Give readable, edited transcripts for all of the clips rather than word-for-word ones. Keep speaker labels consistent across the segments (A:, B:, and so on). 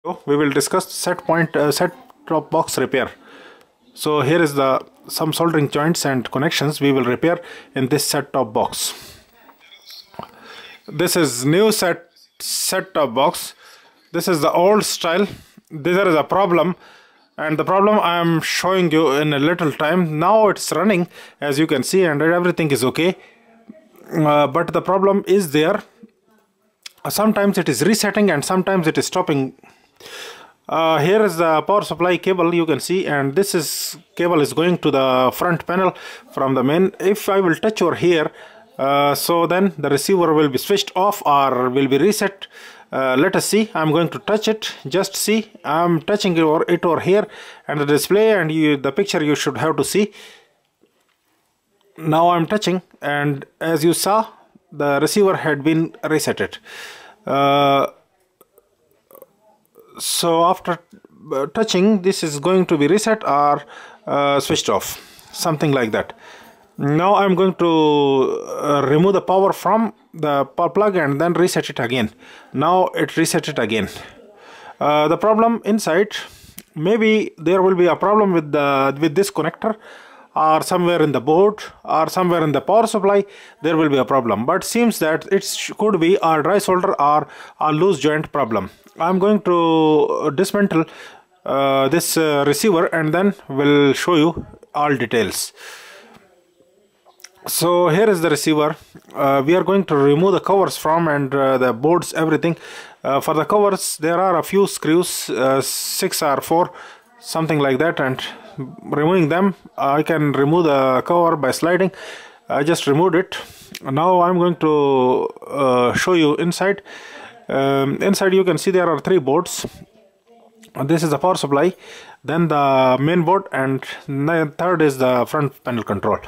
A: We will discuss set top box repair. So here is some soldering joints and connections we will repair in this set top box. This is new set top box. This is the old style. There is a problem, and the problem I am showing you in a little time. Now it's running, as you can see, and everything is okay, but the problem is there. Sometimes it is resetting and sometimes it is stopping. Here is the power supply cable, you can see, and this cable is going to the front panel from the main. If I will touch over here, so then the receiver will be switched off or will be reset. Let us see. I'm going to touch it. Just see, I'm touching it over here, and the display and the picture you should have to see. Now I'm touching, and as you saw, the receiver had been resetted. So after touching, this is going to be reset or switched off, something like that. Now I'm going to remove the power from the power plug and then reset it again. Now it reset it again. The problem inside, maybe there will be a problem with this connector, or somewhere in the board, or somewhere in the power supply there will be a problem, but seems that it could be a dry solder or a loose joint problem. I'm going to dismantle this receiver and then will show you all details. So here is the receiver. We are going to remove the covers from, and the boards, everything. For the covers there are a few screws, 6 or 4, something like that, and removing them, I can remove the cover by sliding. I just removed it. Now I'm going to show you inside. Inside you can see there are 3 boards. This is the power supply, then the main board, and third is the front panel control.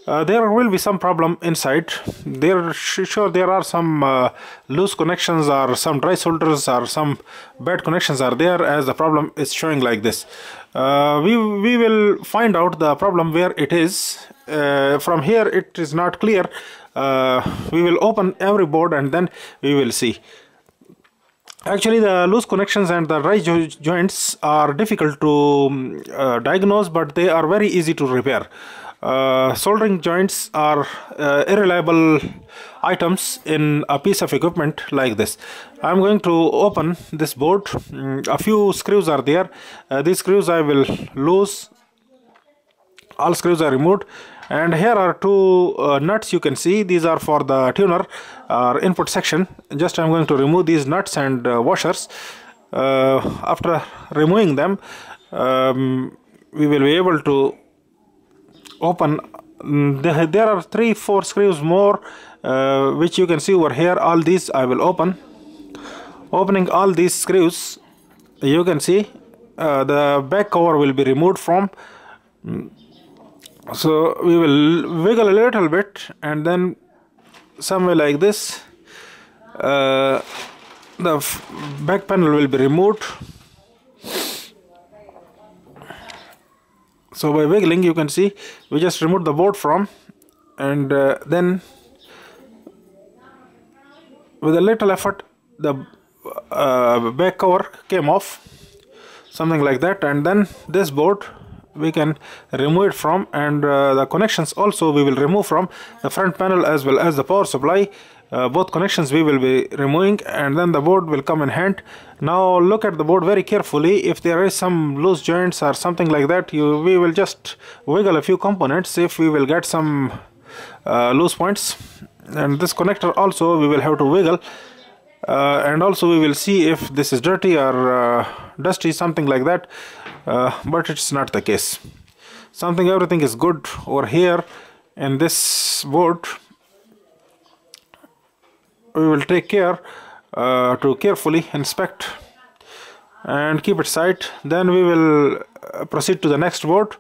A: There will be some problem inside. There are some loose connections or some dry solders or some bad connections are there, as the problem is showing like this. We will find out the problem where it is. From here it is not clear. We will open every board and then we will see. Actually, the loose connections and the dry joints are difficult to diagnose, but they are very easy to repair. Soldering joints are irreliable items in a piece of equipment like this. I'm going to open this board. A few screws are there. These screws I will lose. All screws are removed, and here are 2 nuts. You can see these are for the tuner or input section. Just I'm going to remove these nuts and washers. After removing them, we will be able to open. There are 3-4 screws more, which you can see over here. All these I will open. Opening all these screws, you can see the back cover will be removed from. So we will wiggle a little bit, and then somewhere like this, the back panel will be removed. So by wiggling, you can see we just removed the board from, and then with a little effort the back cover came off, something like that. And then this board we can remove it from, and the connections also we will remove from the front panel as well as the power supply. Both connections we will be removing, and then the board will come in hand. Now look at the board very carefully. If there is some loose joints or something like that, we will just wiggle a few components if we will get some loose points. And this connector also we will have to wiggle, and also we will see if this is dirty or dusty, something like that, but it's not the case. Everything is good over here in this board. We will take care to carefully inspect and keep it tight. Then we will proceed to the next board,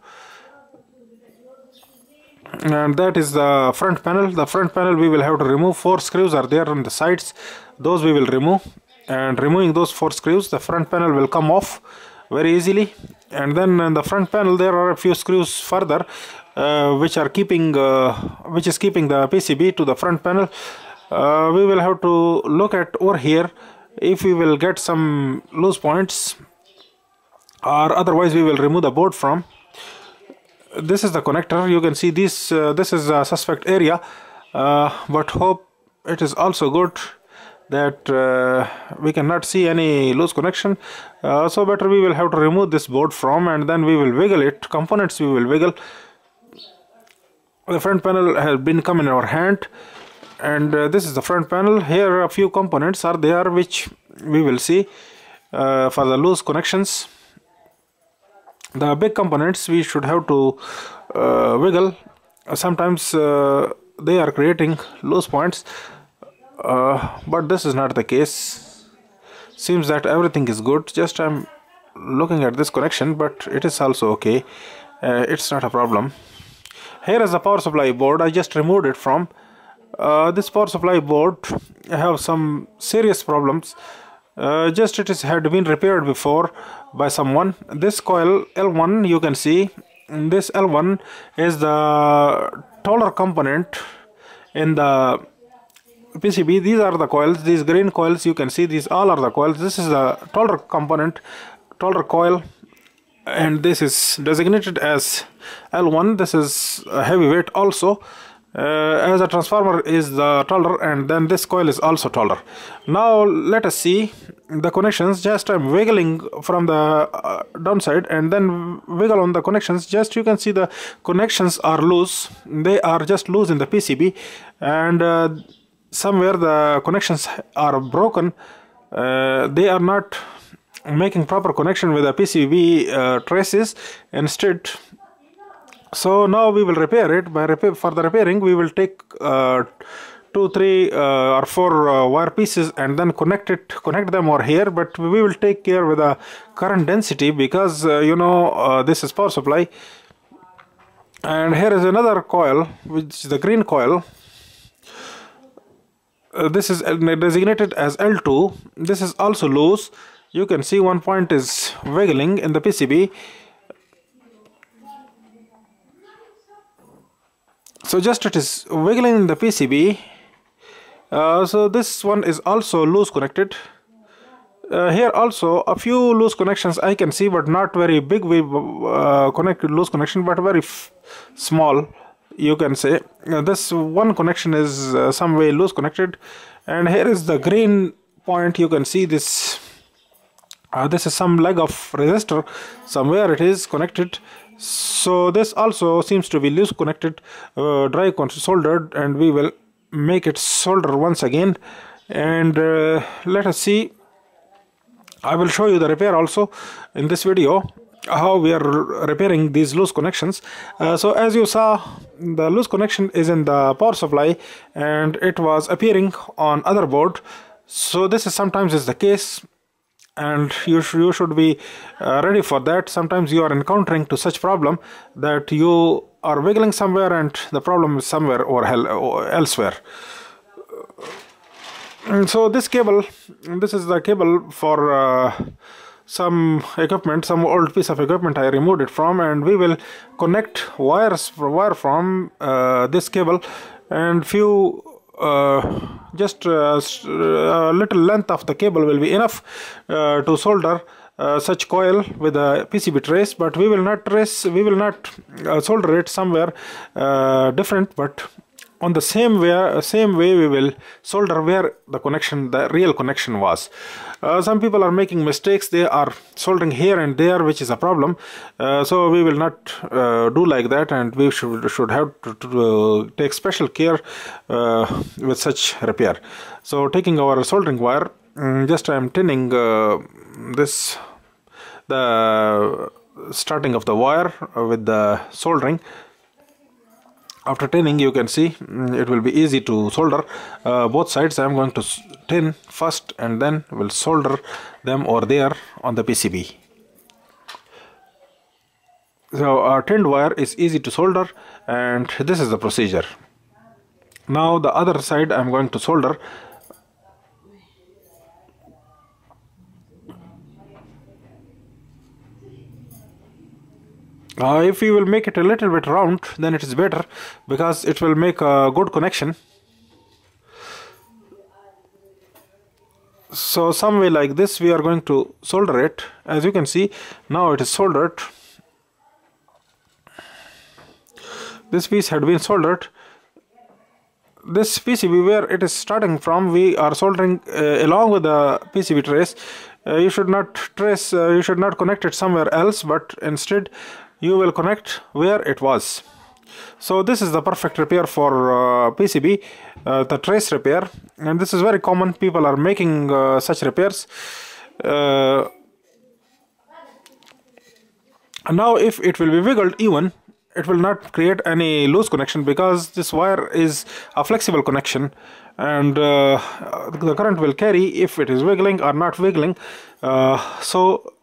A: and that is the front panel. The front panel we will have to remove. 4 screws are there on the sides. Those we will remove, and removing those 4 screws, the front panel will come off very easily. And then in the front panel there are a few screws further, which is keeping the PCB to the front panel. We will have to look at over here if we will get some loose points, or otherwise we will remove the board from. This is the connector. You can see this is a suspect area, but hope it is also good that we cannot see any loose connection, so better we will have to remove this board from, and then we will wiggle it. Components we will wiggle. The front panel has been come in our hand, and this is the front panel. Here a few components are there which we will see for the loose connections. The big components we should have to wiggle. Sometimes they are creating loose points, but this is not the case. Seems that everything is good. Just I'm looking at this connection, but it is also okay. It's not a problem. Here is the power supply board. I just removed it from this power supply board. I have some serious problems. Just it had been repaired before by someone. This coil L1, you can see this L1 is the taller component in the PCB. These are the coils, these green coils, you can see these all are the coils. This is the taller component, taller coil, and this is designated as L1. This is a heavyweight also, as a transformer is the taller, and then this coil is also taller. Now let us see the connections. Just I'm wiggling from the downside and then wiggle on the connections. Just you can see the connections are loose. They are just loose in the PCB, and somewhere the connections are broken. They are not making proper connection with the PCB traces instead. So now we will repair it. For the repairing, we will take 2, 3 or 4 wire pieces and then connect them over here. But we will take care with the current density, because this is power supply. And here is another coil, which is the green coil. This is designated as L2. This is also loose. You can see one point is wiggling in the PCB. So just it is wiggling in the PCB. So this one is also loose connected. Here also a few loose connections I can see, but not very big loose connection, but very small, you can say. This one connection is some way loose connected, and here is the green point. You can see this. This is some leg of resistor, somewhere it is connected. So this also seems to be loose connected, dry soldered, and we will make it solder once again. And let us see. I will show you the repair also in this video, how we are repairing these loose connections. So as you saw, the loose connection is in the power supply and it was appearing on other board. So this is sometimes is the case, and you should be ready for that. Sometimes you are encountering to such problem that you are wiggling somewhere and the problem is somewhere or elsewhere. And so this cable, this is the cable for some equipment, some old piece of equipment I removed it from, and we will connect wire from this cable, and few just a little length of the cable will be enough to solder such coil with a PCB trace. But we will not solder it somewhere different, but on the same way we will solder where the real connection was. Some people are making mistakes. They are soldering here and there, which is a problem. So we will not do like that, and we should have to take special care with such repair. So taking our soldering wire, just I am tinning the starting of the wire with the soldering. After tinning, you can see it will be easy to solder both sides. I am going to tin first and then will solder them over there on the PCB. So our tinned wire is easy to solder, and this is the procedure. Now the other side I am going to solder. If you will make it a little bit round, then it is better, because it will make a good connection. So some way like this we are going to solder it. As you can see, now it is soldered. This piece had been soldered. This PCB, where it is starting from, we are soldering along with the PCB trace. You should not connect it somewhere else, but instead you will connect where it was. So this is the perfect repair for PCB, the trace repair, and this is very common. People are making such repairs. Now if it will be wiggled even, it will not create any loose connection, because this wire is a flexible connection, and the current will carry if it is wiggling or not wiggling. So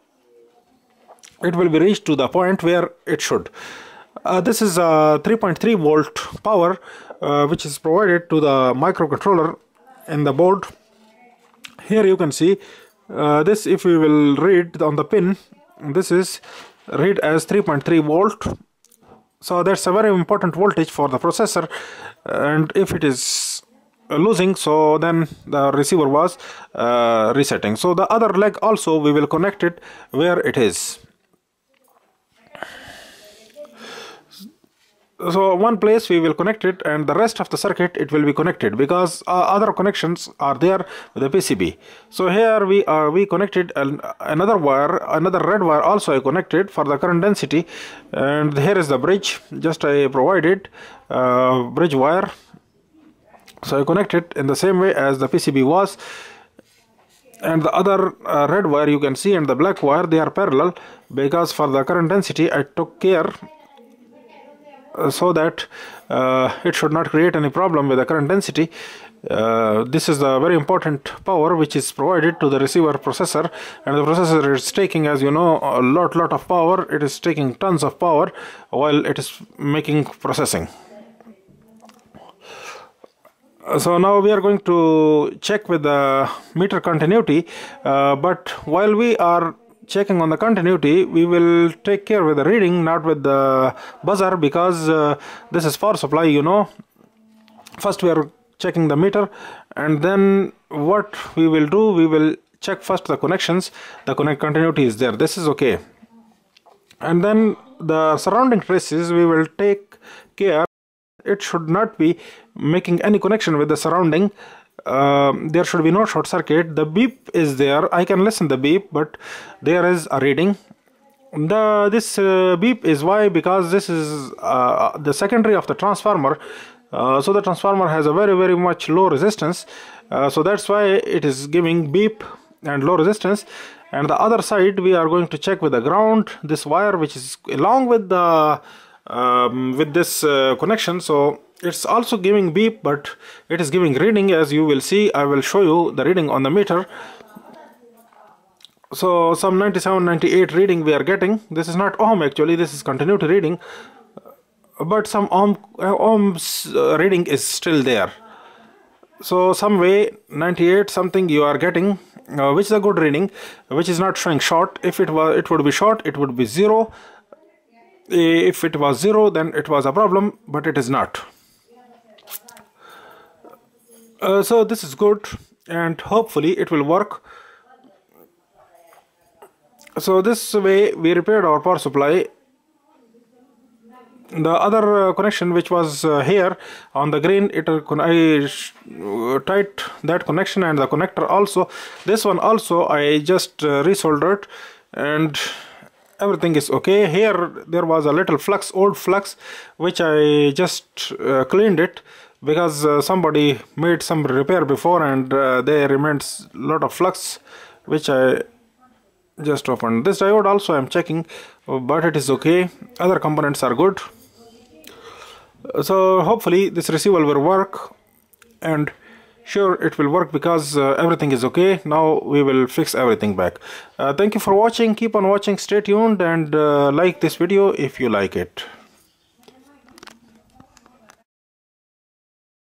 A: it will be reached to the point where it should. This is a 3.3 volt power which is provided to the microcontroller in the board. Here you can see this, if we will read on the pin, this is read as 3.3 volt. So that's a very important voltage for the processor, and if it is losing, so then the receiver was resetting. So the other leg also we will connect it where it is. So one place we will connect it, and the rest of the circuit it will be connected, because other connections are there with the PCB. So here we connected another wire, another red wire also I connected for the current density, and here is the bridge. Just I provided bridge wire, so I connect it in the same way as the PCB was. And the other red wire you can see, and the black wire, they are parallel, because for the current density I took care so that it should not create any problem with the current density. This is the very important power which is provided to the receiver processor, and the processor is taking, as you know, a lot of power. It is taking tons of power while it is making processing. So now we are going to check with the meter continuity, but while we are checking on the continuity, we will take care with the reading, not with the buzzer, because this is power supply, you know. First we are checking the meter, and then what we will do, we will check first the connections. The continuity is there, this is okay, and then the surrounding traces we will take care. It should not be making any connection with the surrounding. There should be no short circuit. The beep is there, I can listen the beep, but there is a reading. This beep is why, because this is the secondary of the transformer. So the transformer has a very much low resistance, so that's why it is giving beep and low resistance. And the other side we are going to check with the ground, this wire which is along with the with this connection. So it's also giving beep, but it is giving reading, as you will see. I will show you the reading on the meter. So some 97, 98 reading we are getting. This is not ohm actually, this is continuity reading, but some ohms reading is still there. So some way 98 something you are getting, which is a good reading, which is not showing short. If it would be short, it would be 0. If it was 0, then it was a problem, but it is not. So this is good, and hopefully it will work. So this way we repaired our power supply. The other connection which was here on the green, I tied that connection, and the connector also. This one also I just resoldered, and everything is okay. Here there was a little flux, old flux, which I just cleaned it, because somebody made some repair before, and there remains a lot of flux, which I just opened. This diode also I am checking, but it is okay. Other components are good. So hopefully this receiver will work, and sure it will work, because everything is okay. Now we will fix everything back. Thank you for watching. Keep on watching, stay tuned, and like this video if you like it.